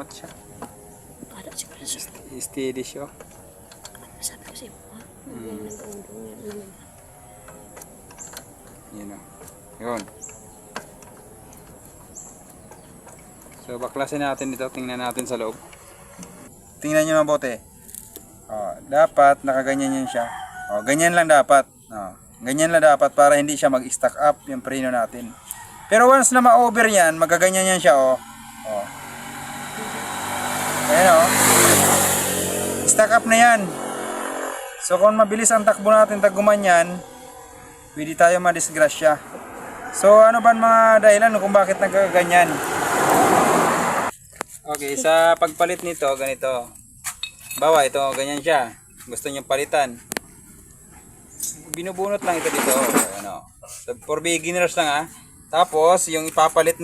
umangat siya. Ada siguro siya. Steady siya. Sabi ko sa'yo, ha? Nag-undong yan. Yun o. Yun. So, baklasin natin dito. Tingnan natin sa loob. Tingnan nyo mabuti. Dapat nakaganyan yan siya. Ganyan lang dapat. Ganyan lang dapat para hindi siya mag-stack up yung preno natin. Pero once na ma-over yan, magaganyan yan siya. Ayan stack up na yan. So kung mabilis ang takbo natin tagumanyan, pwede tayo madisgrasya. So ano ba mga dahilan kung bakit nagkaganyan? Okay, sa pagpalit nito, ganito. Bawa ito, ganyan siya. Gusto nyo palitan. Binubunot lang ito dito. So, for beginners lang Tapos yung ipapalit